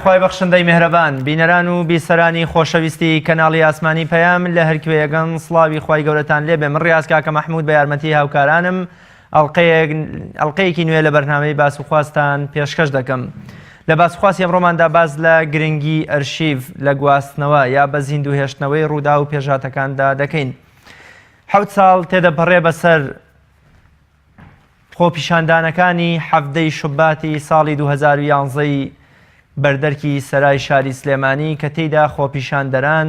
خوای بەخشندەی میهرەبان بینەران و بیسەرانی خۆشەویستی کەناڵی ئاسمانی پەیام لە هەرکوێیەگەن سڵاوی خوای گەورەتان لێبێ. من ڕیاز کاکە مەحموود بە یارمەتی هاوکارانم ئەڵقەیەکی نوێ لە بەرنامەی باسوخواستان پێشکەش دەکەم. لە باسوخواستی ئەمڕۆماندا باز لە گرنگی ئەرشیڤ لە گواستنەوە یا بە زیندوهێشتنەوەی ڕوودا و پێشاتەکاندا دەکەین. 7 ساڵ تێدەپەڕێ بەسەر خۆپیشاندانەکانی هەفتەی شوباتی ساڵی 2011 بەردەرکی سەرای شاری سلێمانی کە تێیدا خۆپیشاندەران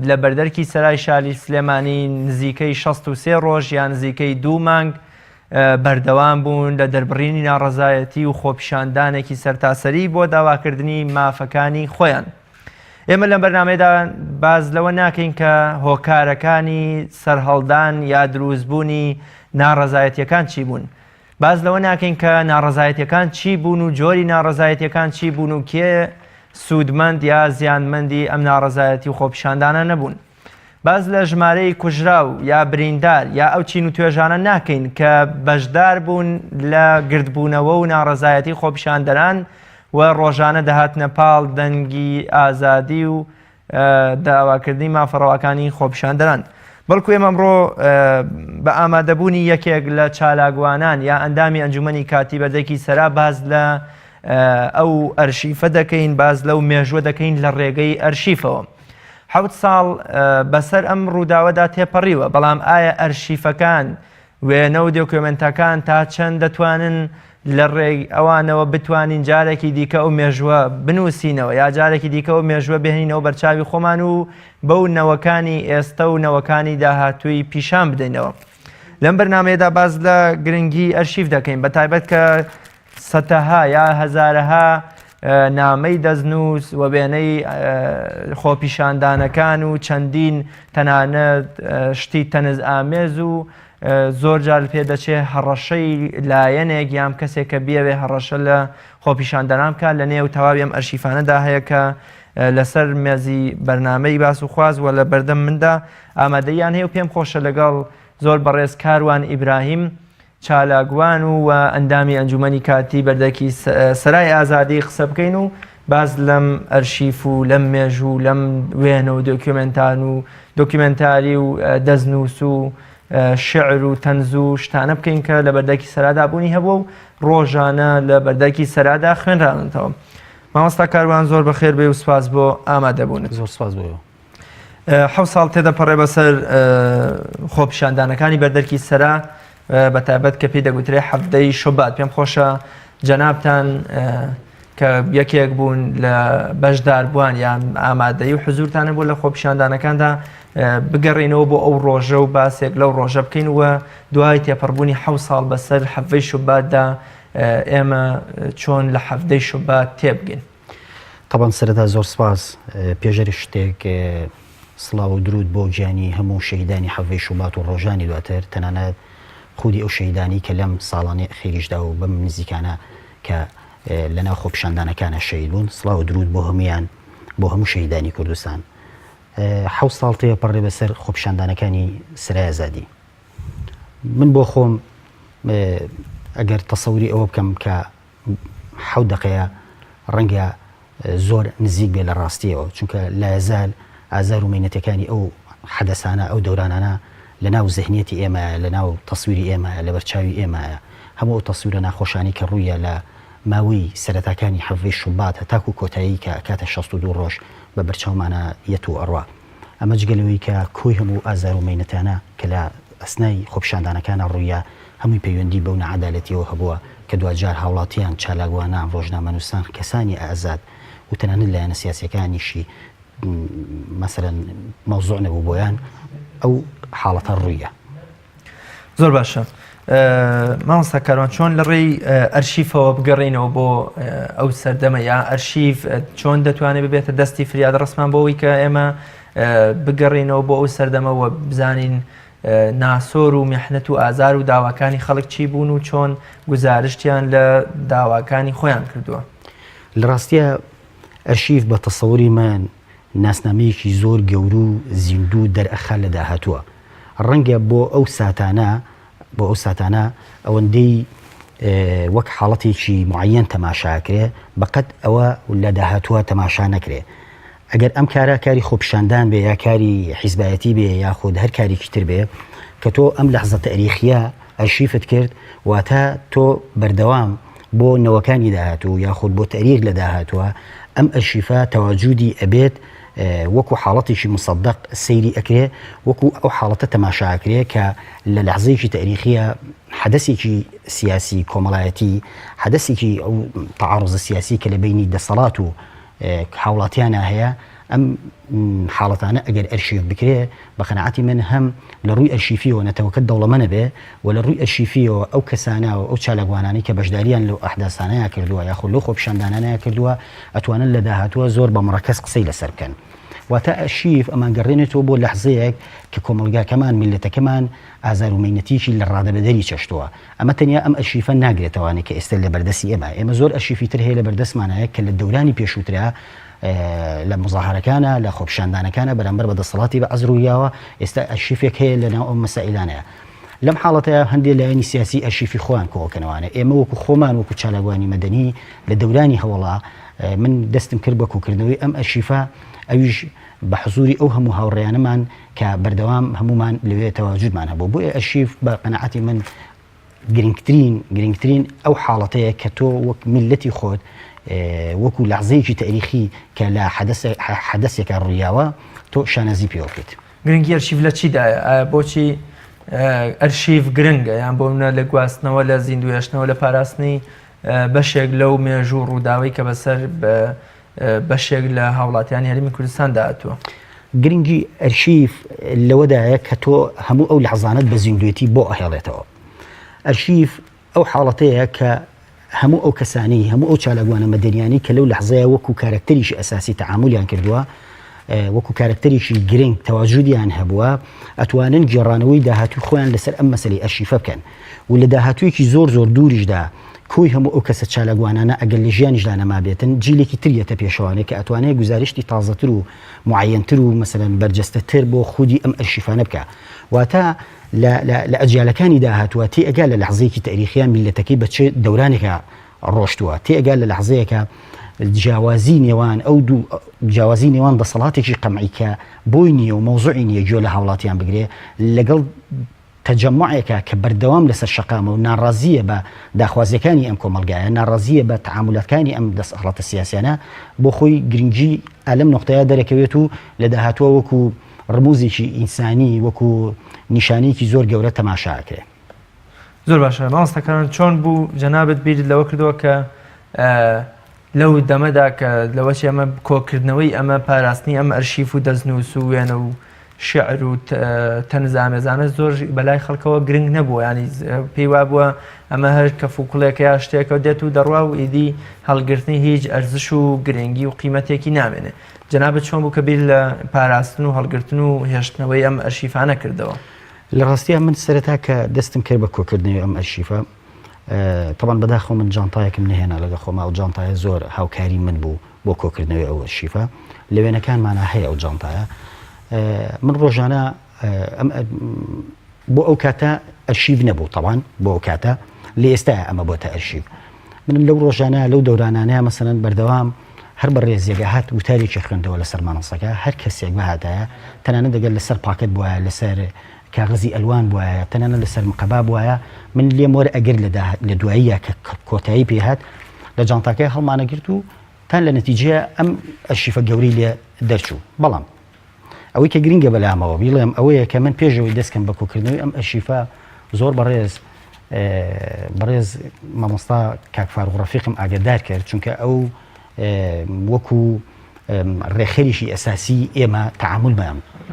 لە بەردەرکی سەرای شاری سلێمانی نزیکەی 63 ڕۆژ یان نزیکەی 2 مانگ بەردەوام بوون لە دەربڕینی ناڕەزایەتی و خۆپیشاندانێکی سەرتاسەری بۆ داواکردنی مافەکانی خۆیان. ئێمە لەم بەرنامەیەدا باز لەوە ناکەین کە هۆکارەکانی سەرهەڵدان یا دروستبوونی ناڕەزایەتیەکان چی بوون. باز لەوە ناکەین کە ناڕەزایەتیەکان چی بوون و جۆری ناڕەزایەتیەکان چی بوون و کێ سوودمەند یا زیانمەندی ئەم ناڕەزایەتی و خۆپیشاندانە نەبوون. باز لە ژمارەی کوژراو یا بریندار یا ئەو چین و توێژانە ناکەین کە بەشدار بوون لە گردبوونەوە و ناڕەزایەتی خۆپیشاندەران و ڕۆژانە دەهاتنە پاڵ دەنگی ئازادی و داواکردنی مافەڕەوەکانی خۆپیشاندەران. بەڵکو ئێمە ئەمڕۆ بە ئامادەبوونی یەکێک لە چالاگوانان یا ئەندامی ئەنجومەنی کاتی بەردەرکی سەرا باز لە ئەو ئەرشیفە دەکەین، باز لەو مێژوە دەکەین لە ڕێگەی ئەرشیفەوە. 7 ساڵ بەسەر ئەم ڕووداوەدا تێپەڕیوە، بەڵام ئایا ئەرشیفەکان وێنە و دۆکومنتەکان تا چەند دەتوانن لە ڕێی ئەوانەوە بتوانین جارێکی دیکە ئەو مێژوە بنووسینەوە یا جارێکی دیکە ئەو مێژوە بهێنینەوە بەرچاوی خۆمان و بەو نەوەکانی ئێستا و نەوەکانی داهاتووی پیشان بدەینەوە. لەم بەرنامەیەدا باز لە گرنگی ئەرشیف دەکەین، بە تایبەت کە سەتەها یا هەزارەها نامەی دەستنووس و وێنەی خۆپیشاندانەکان و چەندین تەنانەت شتی تەنز ئامێز و زۆر جار پێدەچێ هەڕەشەی لایەنێک یام کەسێک کە بیاوێ هەڕەشە لە خۆپیشاندەران بکات لە نێو تەواوی ئەم ئەرشیفانەدا هەیە کە لەسەر مێزی بەرنامەی باسوخواز و لە بەردەم مندا ئامادەیان هەیە و پێم خۆشە لەگەڵ زۆر بەڕێز کاروان ئیبراهیم چالاگوان و ئەندامی ئەنجومەنی کاتی بەردەرکی سەرای ئازادی قسە بکەین و باز لەم ئەرشیف و لەم مێژ و لەم وێنە و دۆکیومنتان و دۆکیومنتاری و دەستنووس و شعر و تەنز و شتانە بکەین کە لە بەردەرکی سەرادا بوونی هەبوو و ڕۆژانە لە بەردەرکی سەرادا خوێنراونەتەوە. مامۆستا کاروان زۆر بەخێر بێ و سپاس بۆ ئامادەبوونت. زۆر سپاس بۆ. 7 ساڵ تێدەپەڕێ بەسەر خۆپیشاندانەکانی بەردەرکی سەرا بە تایبەت کە پێی دەگوترێ هەفتەی شوبات. پێم خۆشە جەنابتان کە یەکێک بوون لە بەشدار بووان یان ئامادەی و حزورتانە بۆ لە خۆپیشاندانەکاندا بگەڕێنەوە بۆ ئەو ڕۆژە و باسێک لەو ڕۆژە بکەین و دوای تێپەڕبوونی 7 ساڵ بەسەر هەفتەی شوباتدا ئێمە چۆن لە هەفتەی شوبات تێبگەین. طبعا سەرەتا زۆر سپاس پێشەری شتێک سڵاو و درود بۆ گیانی هەموو شەهیدانی هەفتەی شوبات و ڕۆژانی دواتر تەنانەت خودی ئەو شەهیدانی کە لەم ساڵانەی ئەخیریشدا و بەم نزیکانە کە لەناو خۆپیشاندانەکانە شەهید بوون. سڵاو و درود بۆ هەمویان بۆ هەموو شەهیدانی کوردستان. 7 ساڵ تێپەڕێ بەسەر خۆپیشاندانەکانی سەرای ئازادی. من بۆ خۆم ئەگەر تەسەوری ئەوە بکەم کە 7 دقەیە ڕەنگە زۆر نزیک بێ لە ڕاستیەوە، چونکە لا یەزال ئازار و مینەتەکانی ئەو حەدەسانە ئەو دەورانانە لەناو زەهنیەتی ئێمەیە، لەناو تەسویری ئێمەیە، لە بەرچاوی ئێمەیە. هەموو ئەو تەسویرە ناخۆشانی کە ڕوویە لە ماوەی سەرەتاکانی هەفتەی شوبات هەتاکو کۆتایی کە کاتە 62 ڕۆژ بە بەرچاومانە یەت و ئەڕوا. ئەمە جگەلەوەی کە کۆی هەموو ئازار و مینەتانە کە لە ئەسنای خۆپیشاندانەکانە ڕوویە هەمووی پەیوەندی بەو نەعەدالەتیەوە هەبووە کە دوجار هاوڵاتیان چالاگوانان ڕۆژنامەنووسان کەسانی ئازاد و تەنانەت لایەنە سیاسیەکانیشی مەسەلەن مەوزوع نەبوو بۆیان ئەو حاڵەتە ڕوویە. زۆر باشە. مامۆستا کاروان چۆن لە ڕێی ئەرشیفەوە بگەڕێنەوە بۆ ئەو سەردەمە یا ئەرشیف چۆن دەتوانێت ببێتە دەستی فریاد ڕسمان بۆەوەی کە ئێمە بگەڕێنەوە بۆ ئەو سەردەمەوە بزانین ناسۆر و میحنەت و ئازار و داواکانی خەڵک چی بوون و چۆن گزارشتیان لە داواکانی خۆیان کردووە. لە ڕاستیە ئەرشیف بە تەسەوری من ناسنامەیەکی زۆر گەورە و زیندوو دەرئەخا لە داهاتووە. ڕەنگە بۆ ئەو ساتانە ئەوەندەی وەک حاڵەتێکی معەن تەماشاکرێ بەقەت ئەوە لە داهاتووە تەماشا نەکرێ. ئەگەر ئەم کارە کاری خۆپیشاندان بێ یا کاری حیزبایەتی بێ یا خۆ هەر کارێکی تر بێ کە تۆ ئەم لەحزە تاریخیە ئەرشیفت کرد واتە تۆ بەردەوام بۆ نەوەکانی داهاتوو یا خۆت بۆ تاریخ لە داهاتووە ئەم ئەرشیفە تەواجودی ئەبێت وەکو حاڵەتێکی مصدق سەیری ئەکرێ وەکو ئەو حاڵەتە تەماشاکرێ کە لە لەحزەیەکی تاریخیە حدەسێکی سیاسی کۆمەڵایەتی حدەسێکی ئەو تعارض سیاسی کە لە بینی دەسەڵات و هاوڵاتیانە هەیە ئەم حاڵەتانە ئەگەر ئەرشیف بکرێ بە قەناعەتی من هەم لە ڕووی ئەرشیفیەوە نەتەوەکەت دەوڵەمەنە بێ و لە ڕووی ئەرشیفیەوە ئەو کەسانە و ئەو چالەگوانانی کە بەشداریان لەو ئەحداسانەیە کردووە یا خۆ لەو خۆپیشاندانانەیە کردووە ئەتوانن لە داهاتووە زۆر بە مڕەکەس قسەی لەسەر بکەن. واتە ئەرشیف ئەمان گەڕێنێتەوە بۆ لەحزەیەک کە کۆمەلگاکەمان میلەتەکەمان ئازار و مەینەتیکی لە ڕادەبەدەری چەشتووە. ئەمە تەنیا ئەم ئەرشیفە ناگرێتەوەوانێت کە ئێستا لە بەردەسی ئێمە زۆر ئەرشیفی تر هەیە لە بەردەستمانەیە کە لە دەورانی پێشووترا لە مزاهرەکانە لە خۆپیشاندانەکانە بەرامبەر بە دەسەڵاتی بە ئەزرویاوە ئێستا ئەرشیفێک هەیە لەناو ئەم مەسائلانەیە. لەم حاڵەتەیە هەندێک لایەنی سیاسی ئەرشیفی خۆیان کۆکەنەوانە ئێمە وەکو خۆمان وەکو چالاگوانی مەدەنی لە دەورانی هەوڵا من دەستم کرد بە کۆکردنەوەی ئەم ئەرشیفە ئەویش بە حزوری ئەو هەموو هاوڕێیانەمان کە بەردەوام هەمومان لەوێ تەواجودمان هەبوو بۆ ئەرشیف بە قەناعەتی من گرنگترین ئەو حاڵەتەیە کە تۆ وەک میلەتی خۆت وەکو لەحزەیەکی تاریخی کە لە حدەسێکە ڕوویاوە تۆ شانەزی پێوە بکەیت. گرنگی ئەرشیف لە چیدایە؟ بۆچی ئەرشیف گرنگە یان بۆ منە لە گواستنەوە لە زیندوێشتنەوە لە پاراستنی بەشێک لەو مێژوو ڕووداوی کە بەسەر بەشێک لە هاوڵاتیانی هەرێمی کوردستان داهاتووە؟ گرنگی ئەرشیف لەوەدایە کە تۆ هەموو ئەو لەحزانەت بە زیندوێتی بۆ ئەهێڵێتەوە. ئەرشیف ئەو حاڵەتەیە کە هەموو ئەو کەسانی هەموو ئەو چالەگوانە مەدەنیانی کە لەو لەحزەیە وەکو کارکتەریشی ئەساسی تەعاملیان کردووە وەکو کارکتەریشی گرنگ تەواجودیان هەبووە ئەتوانن گێڕانەوەی داهاتووی خۆیان لەسەر ئەم مەسەلەی ئەرشیفە بکەن و لە داهاتوویەکی زۆر دووریشدا کۆی هەموو ئەو کەسە چالەگوانانە ئەگەر لە ژیانیشدا نەما بێتن جیلێکی تریەتە پێشەوانێک کە ئەتوانێت گزارشتی تازەتر و معەنتر و مەسەلەن بەرجەستەتر بۆ خودی ئەم ئەرشیفانە بکە. واتە لە ئەجیالەکانی داهاتووە تێئگا لە لەحزەیەکی تاریخیان میلەتەکەی بە چه دەورانێکە ڕۆشتووە تێئگا لە لەحزەیەکە جیاوازی نێوان ئەو دوو جیاوازی نێوان دەسەڵاتێکی قەمعی کە بۆی نییە و مەوزوعی نییە گوێ لە هاوڵاتیان بگرێ لەگەڵ تەجەمعێکە کە بەردەوام لەسەر شەقامە و ناڕازیە بە داخوازیەکانی ئەم کۆمەلگایە ناڕازیە بە تەعاملاتەکانی ئەم دەسەڵاتە سیاسیانە بۆ خۆی گرنگی ئەلەم نقطەیە دەرەکەوێت و لە داهاتووە وەکو ڕموزێکی ئینسانی وەکو نیشانەیەکی زۆر گەورە تەماشاکرێ. زۆر باشە مامۆستاکان چۆن بوو جەنابەت بیرت لەوە کردووە کە لەو دەمەدا کە لەوەچی ئەمە کۆکردنەوەی ئەمە پاراستنی ئەم ئەرشیف و دەستنووس و وێنە و شعر و تەنزامێزانە زۆر بەلای خەڵکەوە گرنگ نەبووە ینی پێی وا بووە ئەمە هەر کەفوکڵێکە یا شتێکە دێت و دەڕوا و ئیدی هەڵگرتنی هیچ ئەرزش و گرنگی و قیمەتێکی نامێنێ. جەنابەت چۆن بوو کە بیر لە پاراستن و هەڵگرتن و هێشتنەوەی ئەم ئەرشیفانە کردەوە؟ لە ڕاستیە من سەرەتا کە دەستم کرد بە کۆکردنەوەی ئەم ئەرشیفە طبعا بەداخۆ من جانتایەکم نهێنا لەگە خۆما و جانتایە زۆر هاوکاری من بوو بۆ کۆکردنەوەی ئەو ئەرشیفە لە وێنەکانمانە هەیە ئەو جانتایە. من ڕۆژانە بۆ ئەو کاتە ئەرشیف نەبوو طبعا بۆ ئەو کاتە لە ئێستاە ئەمە بۆتە ئەرشیف. من لەو ڕۆژانە لەو دەورانانەیە مەسەلەن بەردەوام هەر بە ڕێزیێگە هات وتارێکی خوێندەوە لەسەر مانەسەکە هەر کەسێک بەهاتایە تەنانەت دەگەل لەسەر پاکت بواە لەسەر کاغزی ئەلوان بواە تەنانەت لەسەر مقەبا بواە من لێم وەرە ئەگەر لە دواییە کە کۆتایی پێهات لە جانتاکەی هەڵمانەگرت و تان لە نەتیجەیە ئەم ئەرشیفە گەورەی لێ دەرچوو. بەڵام ئەوەی کە گرنگە بەلامەوە بیڵێم ئەوەیە کە من پێشەوەی دەستکەم بە کۆکردنەوەی ئەم ئەرشیفە زۆر بەڕێز مامۆستا کاک فاروق ڕەفیقم ئاگادار کرد چونکە ئەو وەکو ڕێخەریشی ئەساسی ئێمە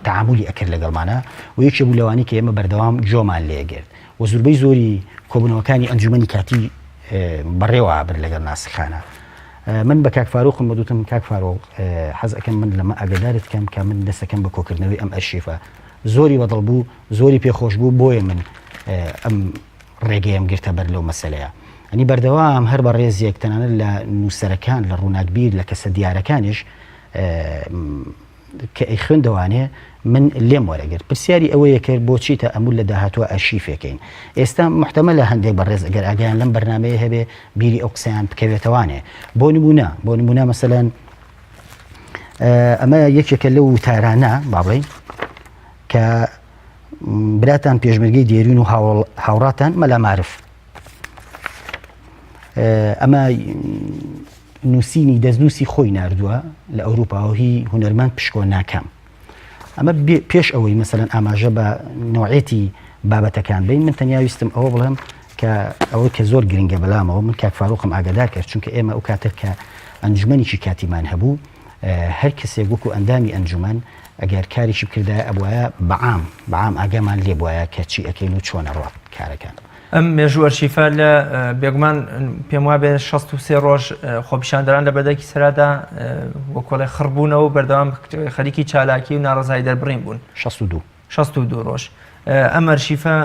تەعاملی ئەکرد لەگەڵمانە و یەکێ بوو لەوانی کە ئێمە بەردەوام جۆمان لێگرت و زۆربەی زۆری کۆبوونەوەکانی ئەنجومەنی کاتی بەڕێوە بر لەگەڵ ناسخانە. من بە کاک فاروقم بەدوتم کاک فاروق حەز ئەەکەم من لەمە ئاگادارت کەم کە من دەستەکەم بە کۆکردنەوەی ئەم ئەرشیفە زۆری بەدڵ بوو زۆری پێخۆش بوو بۆیە من ئەم ڕێگەیەم گرتە بەر لەو مەسەلەیە. ئەنی بەردەوام هەر بە ڕێزیەک تەنانەت لە نووسەرەکان لە ڕووناکبیر لە کەسە دیارەکانیش کە ئەی خوێندەوانێ من لێم وەرەگرت پرسیاری ئەوەیە کرد بۆچی تا ئەمول لە داهاتوە ئەرشیفەکەین ئێستا محتەمەلە هەندێک بەڕێز ئەگەر ئاگیان لەم بەرنامەیە هەبێ بیری ئەو قسەیان بکەوێتەوانێ بۆ نمونە مەسەلەن ئەمە یەکێکە لەو وتارانە باڵێ کە براتان پێشمەرگەی دێرین و هاوڕاتان مەلا معرف ئەمە نووسینی دەستنووسی خۆی ناردووە لە ئەوروپا و هی هونەرمەند پشکۆ ناکەم ئەمە پێش ئەوەی مەسەلەن ئاماژە بە نوعێتی بابەتەکان بین من تەنیا ویستم ئەوە بڵێم کە ئەوە کە زۆر گرنگە بەلامەوە من کاک فاروقم ئاگادار کرد چونکە ئێمە ئەو کاتێک کە ئەنجومەنێکی کاتیمان هەبوو هەر کەسێک وەکو ئەندامی ئەنجومەن ئەگەر کاریشی بکردایە ئەبوایە بەعام ئاگامان لێ بوایە کە چی ئەەکەین و چۆنە ڕات کارەکان ئەم مێژوو ئەرشیفە لە بێگومان پێم وابێ 63 ڕۆژ خۆپیشاندەران لە بەردەکی سەرادا وە کۆڵی خڕبوونەوە و بەردەوام خەریکی چالاکی و ناڕزایی دەربڕین بوون 62 ڕۆژ ئەم ئەرشیفە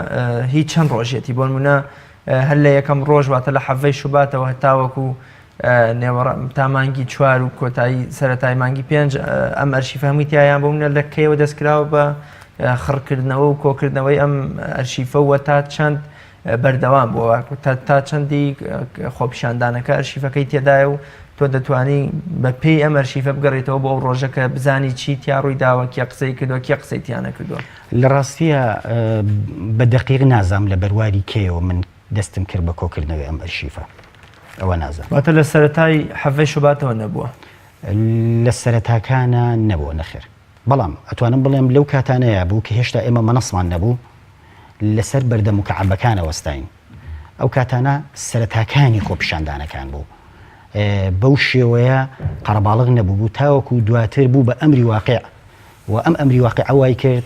هیچ چەند ڕۆژێتی بۆ نمونە هەر لە یەکەم ڕۆژ واتە لە حەڤەی شوباتەوە هەتاوەکو تا مانگی 4 و کۆتایی سەرەتای مانگی 5 ئەم ئەرشیفە هەمووی تیایان بۆ منە لە کەیەوە دەستکراوە بە خڕکردنەوە و کۆکردنەوەی ئەم ئەرشیفە وە تا چەند بەردەوام بووە تا چەندی خۆپیشاندانەکە ئەرشیفەکەی تێدایە و تۆ دەتوانی بە پێی ئەم ئەرشیفە بگەڕێتەوە بۆ ئەو ڕۆژەکە بزانی چی تیا ڕووی داوە کێ قسەی کردووە کێ قسەی تیانە کردووە لە ڕاستیە بە دەقیق نازام لە بەرواری کێیەوە من دەستم کرد بە کۆکردنەوەی ئەم ئەرشیفە ئەوە نازام واتە لە سەرەتای حەڤەی شوباتەوە نەبووە لە سەرەتاکانە نەبووە نەخێر بەڵام ئەتوانم بڵێم لەو کاتانەیە بوو کە هێشتا ئێمە مەنەسمان نەبوو لەسەر بەردەم و کەعبەکانە وەستاین ئەو کاتانە سەرەتاکانی خۆپیشاندانەکان بوو بەو شێوەیە قەرەباڵغ نەبوو بوو تاوەکو دواتر بوو بە ئەمری واقع و ئەم ئەمری واقع وای کرد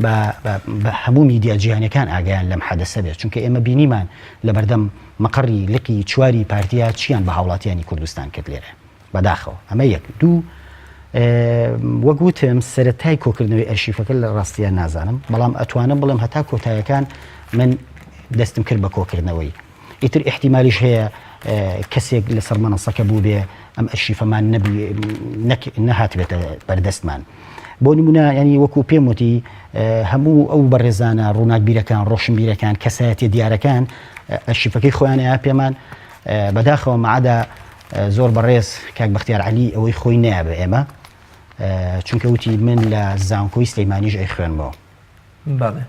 بە هەموو میدیا جیهانیەکان ئاگیان لەم حەدەسە بێت چونکە ئێمە بینیمان لە بەردەم مەقڕی لقی چواری پارتیا چیان بە هاوڵاتیانی کوردستان کرد لێرە بەداخەوە ئەمە یەک دوو وەگوتم سەرەتای کۆکردنەوەی ئەرشیفەکە لە ڕاستیە نازانم بەڵام ئەتوانم بڵێم هەتا کۆتاییەکان من دەستم کرد بە کۆکردنەوەی ئیتر احتیمالیش هەیە کەسێک لەسەر مەنەسەکە بوو بێ ئەم ئەرشیفەمان نەهاتبێتە بەردەستمان بۆ نمونە ینی وەکو پێم وتی هەموو ئەو بەڕێزانە ڕووناکبیرەکان ڕۆشنبیرەکان کەسایەتی دیارەکان ئەرشیفەکەی خۆیانەیە پێمان بەداخەوە مەعادا زۆر بەڕێز کاک بەختیار عەلی ئەوەی خۆی نایە بە ئێمە چونکە وتی من لە زانکۆی سلەیمانیش ئەی خوێنمەوە بەڵێ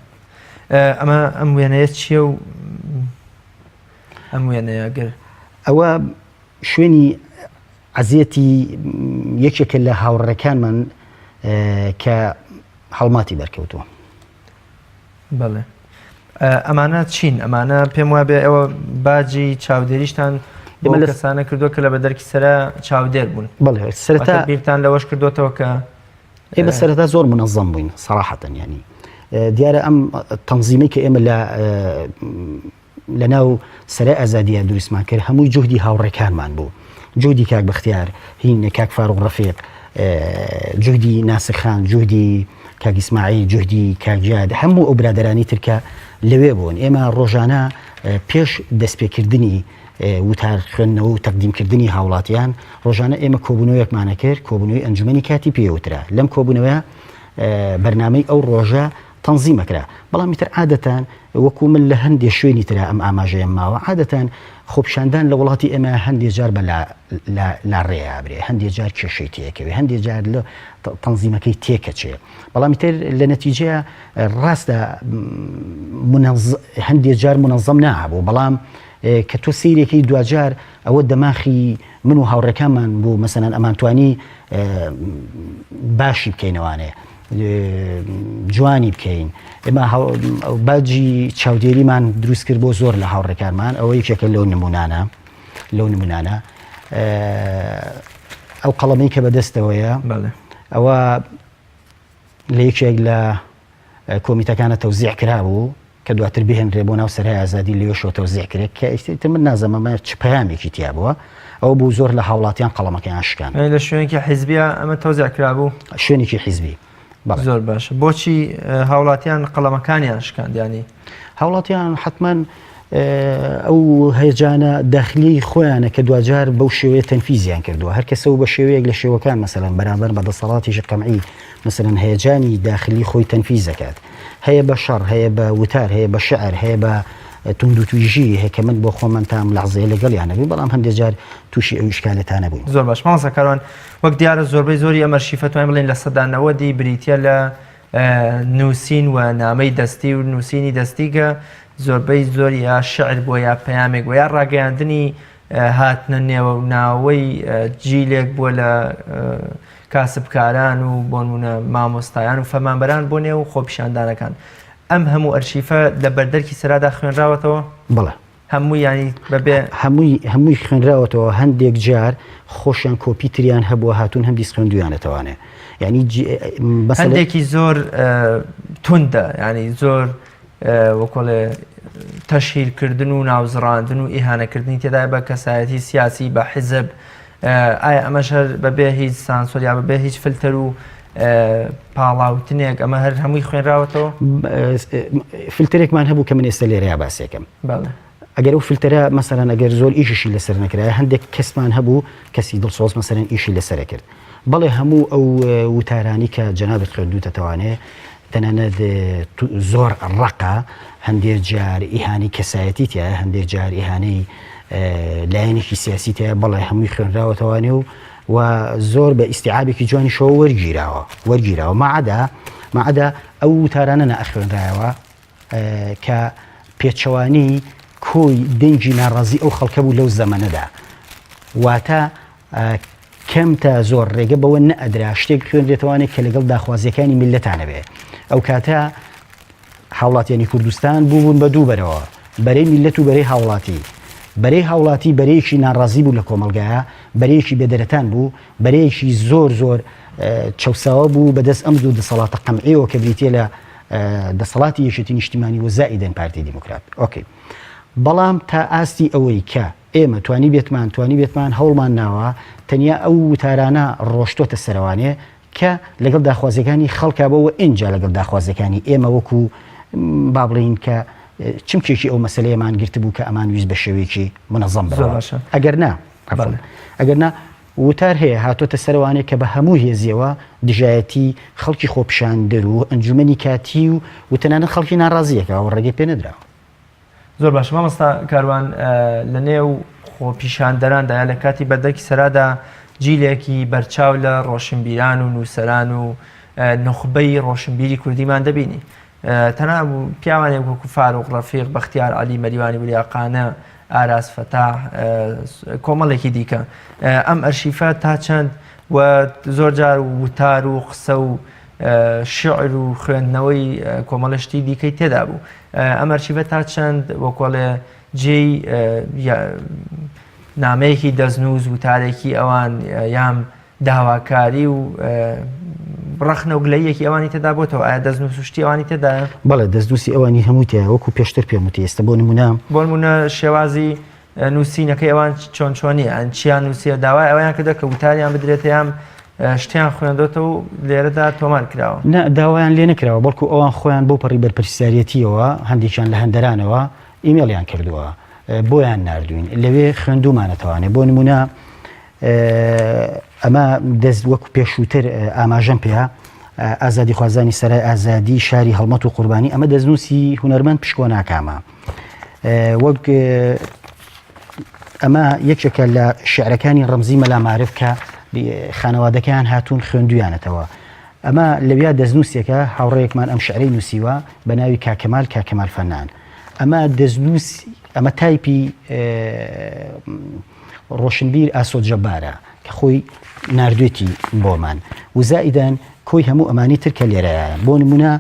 ئەمە ئەم وێنەیە چییە و ئەم وێنەیە گەر ئەوە شوێنی عەزیەتی یەکێکە لە هاوڕێکانمان کە هەڵماتی بەرکەوتووە بەڵێ ئەمانە چین ئەمانە پێم وابێ ئەوە باجی چاودێریشتان بۆ کەسانە کردووە کە لە بەدەرکی سەرا چاودێر بوون بەڵێ سەرەتا بیرتان لەوەش کردوێتەوە کە ئێمە سەرەتا زۆر منەظەم بووین سەراحەتەن ینی دیارە ئەم تەنظیمەی کە ئێمە لە ناو سەرای ئازادیە دروستمان کرد هەمووی جوهدی هاوڕێکانمان بوو جوهدی کاک بەختیار هین کاک فاروق ڕەفیق جوهدی ناسر خان جوهدی کاک ئیسماعیل جوهدی کاک جیاد هەموو ئەو برادەرانی ترکە لەوێ بوون ئێمە ڕۆژانە پێش دەستپێکردنی وتار خوێندنەوە و تەقدیمکردنی هاوڵاتیان ڕۆژانە ئێمە کۆبوونەوەیەکمانە کرد کۆبوونەوەی ئەنجومەنی کاتی پێوترا لەم کۆبوونەوەیە بەرنامەی ئەو ڕۆژە تەنزیمەکرا بەڵام تر عادەتەن وەکو من لە هەندێک شوێنی ترە ئەم ئاماژەیەم ماوە عادەتەن خۆپیشاندان لە وڵاتی ئێمە هەندێک جار بە لا ڕێیابرێ هەندێک جار کێشەی تێکەوێ هەندێک جار لە تەنزیمەکەی تێکەچێ بەڵام تر لە نەتیجەیە ڕاستە هەندێک جار منەظەم نابوو بەڵام کە تۆ سیرێکی دوجار ئەوە دەماخی من و هاوڕێکانمان بوو مەسەنەن ئەمانتوانی باشی بکەینەوانێ جوانی بکەین ئێمە باجی چاودێریمان دروست کرد بۆ زۆر لە هاوڕێکانمان ئەوە یەکێکە لەو نمونانە ئەو قەڵەمەی کە بەدەستەوەیە ئەوە لە یەکێک لە کۆمیتەکانە تەوزیع کرابوو کە دواتر بهێنرێ بۆ ناو سەرای ئازادی لێوەشەوە تەوزیع کرێت کە ئیتر من نازەمەمە چ پەیامێکی تیا بووە ئەو بوو زۆر لە هاوڵاتیان قەڵەمەکەیان شکان لە شوێنێکی حیزبیە ئەمە تەوزیع کرابوو شوێنێکی حیزبی زۆر باشە بۆچی هاوڵاتیان قەڵەمەکانیان شکاندیانی هاوڵاتیان حتمما ئەو هەیەجانە داخلی خۆیانە کە دوجار بەو شێوەیە تەنفیزیان کردووە هەر کەسە بە شێوەیەک لە شێوەکان مەسەلەن بەرامبەر بەدەسەڵاتیشی قەمعی مەسەلەن هەیەجانی داخلی خۆی تەنفیز دەکات هەیە بە شەڕ هەیە بە وتار هەیە بە شعر هەیە بە تونند و تویژی هەیە کە من بۆ خۆمان تام لەحزەیە لەگەڵیان نەبووین بەڵام هەندێک جار تووشی ئەو ئیشکالەتانە بووین. زۆر باش مامۆستا کاروان وەک دیارە زۆربەی زۆری ئەمە شیفەتوان بڵێن لە سەدانەوەدی بریتە لە نووسین و نامەی دەستی و نووسینی دەستی کە زۆربەی زۆر یا شعر بۆ یا پەیامێک بۆ یا ڕاگەیاندنی هاتنە نێوە و ناوەی جیلێک بۆ لە کاسبکاران و بۆ نمونە مامۆستایان و فەرمانبەران بۆ نێو خۆپیشاندانەکان ئەم هەموو ئەرشیفە لە بەردەرکی سەرادا خوێنراوەتەوە؟ بڵێ هەموو ینی بەبێ هەمووی خوێنراوەتەوە هەندێک جار خۆشیان کۆپی تریان هەبووە هاتوون هەندی خوێندویانەتەوانێ ینی هەندێکی زۆر توندە ینی زۆر وەکۆڵێ تەشهیرکردن و ناوزڕاندن و ئیهانەکردنی تێدا بە کەسایەتی سیاسی بە حیزب ئایا ئەمەش هەر بەبێ هیچ سانسۆر یا بەبێ هیچ فلتەر و پاڵاوتنێک ئەمە هەر هەمووی خوێنراوەتەوە؟ فلترێکمان هەبوو کە من ئێستا لێرەیە باسێکم ئەگەر ئەو فلتەرە مەسەلەن ئەگەر زۆر ئیششی لەسەر نەکرایە هەندێک کەسمان هەبوو کەسی دڵسۆز مەسەلەن ئیشی لەسەرە کرد بەڵێ هەموو ئەو وتارانی کە جەنابەت خوێندووتەوانێ تەنانەت زۆر ڕقە هەندێک جار ئیهانی کەسایەتی تایە هەندێک جار ئیهانەی لایەنێکی سیاسی تایە بەڵێ هەمووی خوێنراوەتەوانێ و زۆر بە ئیستیعابێکی جوانی شەوە وەرگیراوە مەعەدا ئەو وتارانە نەئەخوێنرایەوە کە پێچەوانی کۆی دەنگی ناڕازی ئەو خەڵکە بوو لەو زەمەنەدا واتە کەم تا زۆر ڕێگە بەوە نەئەدرا شتێک خوێنرێتوانێت کە لەگەڵ داخوازیەکانی میلەتانە بێ ئەو کاتە هاوڵاتیانی کوردستان بوون بە دوو بەرەوە بەرەی میلەت و بەرەی هاوڵاتی بەرەیەکی ناڕازی بوو لە کۆمەلگایە بەرەیەکی بێدەرەتان بوو بەرەیەکی زۆر چەوساوە بوو بەدەست ئەم دوو دەسەڵاتە قەمعیەوە کە بریتە لە دەسەڵاتی یەکێتی نیشتیمانی و زائیدەن پارتی دیموکرات ئۆکەی بەڵام تا ئاستی ئەوەی کە ئێمە توانی بێتمان هەوڵمان ناوە تەنیا ئەو وتارانە ڕۆشتۆتە سەروانێ کە لەگەڵ داخوازیەکانی خەڵکا بەوە ئینجا لەگەڵ داخوازیەکانی ئێمە وەکو با بڵین کە چمکێکی ئەو مەسلەیەمان گرت بوو کە ئەمان ویست بە شێوەیەکی منەظەم بەوە ئەگەر نا وتار هەیە هاتۆتە سەروانێ کە بە هەموو هێزیەوە دژایەتی خەڵکی خۆپیشاندەر و ئەنجومەنی کاتی و تەنانەت خەڵکی ناڕازیەکەوە ڕێگەی پێ نەدراوە. زۆر باش مامۆستا کاروان لە نێو خۆپیشاندەراندا یا لە کاتی بەردەرکی سەرادا جیلێکی بەرچاو لە ڕۆشنبیران و نووسەران و نخبەی ڕۆشنبیری کوردیمان دەبینی تەنها پیاوانێک وەکو فاروق ڕەفیق بەختیار عەلی مەریوانی ولیاقانە ئاراس فەتاح کۆمەڵێکی دیکە ئەم ئەرشیفە تا چەند و زۆر جار وتار و قسە و شعر و خوێندنەوەی کۆمەڵشتی دیکەی تێدا بوو ئەم ئەرشیفە تا چەند وەکۆڵێ جێی نامەیەکی دەستنووس وتارێکی ئەوان یام داواکاری و ڕەخنە و گلەیەکی ئەوانی تێدا بۆتەوە ئایا دەستنووس و شتی ئەوانی تێدایە؟ بەڵێ دەستنووسی ئەوانی هەموو تێ وەکو پێشتر پێم وتی ئێستا بۆ نمونە شێوازی نووسینەکەی ئەوان چۆنی ئەن چیان نووسیە داوای ئەویان کردە کە وتاریان بدرێتە یام شتیان خوێندۆتە و لێرەدا تۆمار کراوە داوایان لێ نەکراوە بەڵکو ئەوان خۆیان بۆ پەڕی بەرپرسیارەتیەوە هەندێکیان لە هەندەرانەوە ئیمێڵیان کردووە بۆیان نردوین لەوێ خوێندومانەتەوانێ بۆ نمونە ئەمە دەست وەکو پێشووتر ئاماژەم پێە ئازادی خوازانی سەرای ئازادی شاری هەڵمەت و قوربانی ئەمە دەستنووسی هونەرمەند پشکۆ ناکامە وەک ئەمە یەکێکە لە شعرەکانی ڕەمزی مەلا مارف کە خانەوادەکەیان هاتوون خوێندویانەتەوە ئەمە لەویا دەستنووسێکە هاوڕێیەکمان ئەم شعرەی نووسیوە بە ناوی کاکەمال فەنان ئەمە دەستنووس ئەمە تایپی ڕۆشنبیر ئاسۆ جەبارە کە خۆی ناردوێتی بۆمان و زائیدەن کۆی هەموو ئەمانی ترکە لێرەیە بۆ نمونە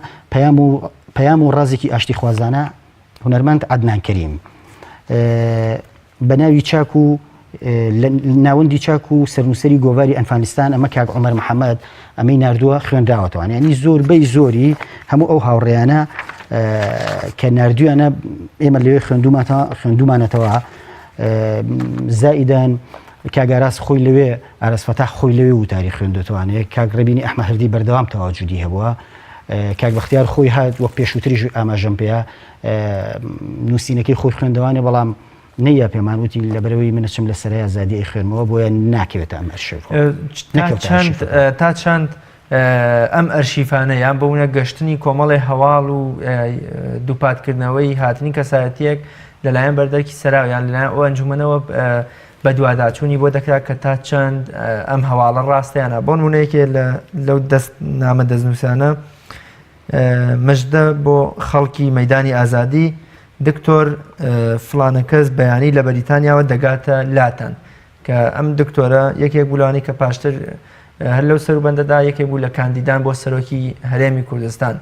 پەیام و ڕازێکی ئاشتی خوازانە هونەرمەند عەدنان کەریم بە ناوی چاک و ناوەندی چاک و سەرنووسەری گۆڤاری ئەنفانستان ئەمە کاک عومەر محەممەد ئەمەی نردووە خوێندراوەتەوە ینی زۆربەی زۆری هەموو ئەو هاوڕێیانە کە نردویانە ئێمە لەوێ خوێندومانەتەوە زائیدان کاگاراس خۆی لەوێ ئارەس فەتاح خۆی لەوێ وتاری خوێندوتوانەیە کاک ڕەبینی ئەحمە هەردی بەردەوام تەواجودی هەبووە کاک بەختیار خۆی هات وەک پێشووتریش ئاماژەم پێەیە نووسینەکەی خۆی خوێندەوانێ بەڵام نەیە پێمان وتی لەبەرەوەی منەچم لە سەرای ئازادی خوێنمەوە بۆیە ناکەوێتە ئەم ئەرشیف تا چەند ئەم ئەرشیفانە یان بۆونە گەشتنی کۆمەڵی هەواڵ و دووپاتکردنەوەی هاتنی کەسایەتیەک لەلایەن بەردەرکی سەرا یان لەلایەن ئەو ئەنجومەنەوە بە دوواداچوونی بۆ دەکرا کە تا چەند ئەم هەواڵە ڕاستیانە بۆ نمونەیەکێ لەو نامە دەستنووسانە مەژدە بۆ خەڵکی مەیدانی ئازادی دکتۆر فلانە کەس بەیانی لە بەریتانیاوە دەگاتە لاتەن کە ئەم دکتۆرە یەکێک بولانی کە پاشتر هەر لەو سەروبەندەدا یەکێک بوو لە کاندیدان بۆ سەرۆکی هەرێمی کوردستان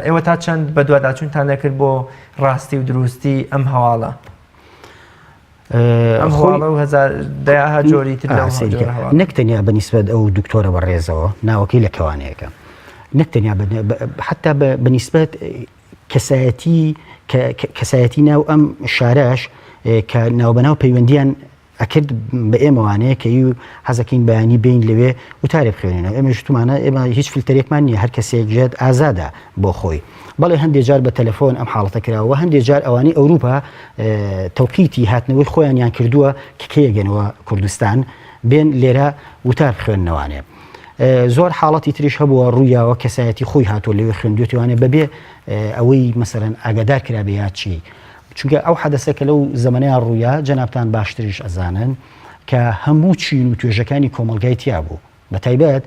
ئێوە تا چەند بە دوواداچوونتان دەکرد بۆ ڕاستی و دروستی ئەم هەواڵە ئەم هەواڵە و هەزاردەها جۆری تر نەکتەنیا بەنیسبەت ئەو دکتۆرە بەڕێزەوە ناوەکەی لە کەوانەیەەکە نەکتەنیا حتا بەنیسبەت کەسایەتی ناو ئەم شارەش کە ناوبەناو پەیوەندیان ئەکرد بە ئێمەوانەیە کە حەزەکەین بەیانی بین لەوێ وتارێ بخوێنێنەوە ئێمە ژتومانە ئێمە هیچ فیلتەرێکمان نییە هەر کەسێک جێت ئازادە بۆ خۆی بەڵێ هەندێک جار بە تەلەفۆن ئەم حاڵەتە کراوە هەندێک جار ئەوانەی ئەوروپا تەوقیتی هاتنەوەی خۆیانیان کردووە کە کەیەگەنەوە کوردستان بێن لێرە وتار بخوێننەوانێ زۆر حاڵەتی تریش هەبووە ڕوویاوە کەسایەتی خۆی هاتووە لەوێ خوێندوێتوانێ بەبێ ئەوەی مەسەرەن ئاگادار کرابێ یا چی چونکە ئەو حەدەسە کە لەو زەمانەیان ڕوویا جەنابتان باشتریش ئەزانن کە هەموو چین و توێژەکانی کۆمەلگای تیا بوو بە تایبەت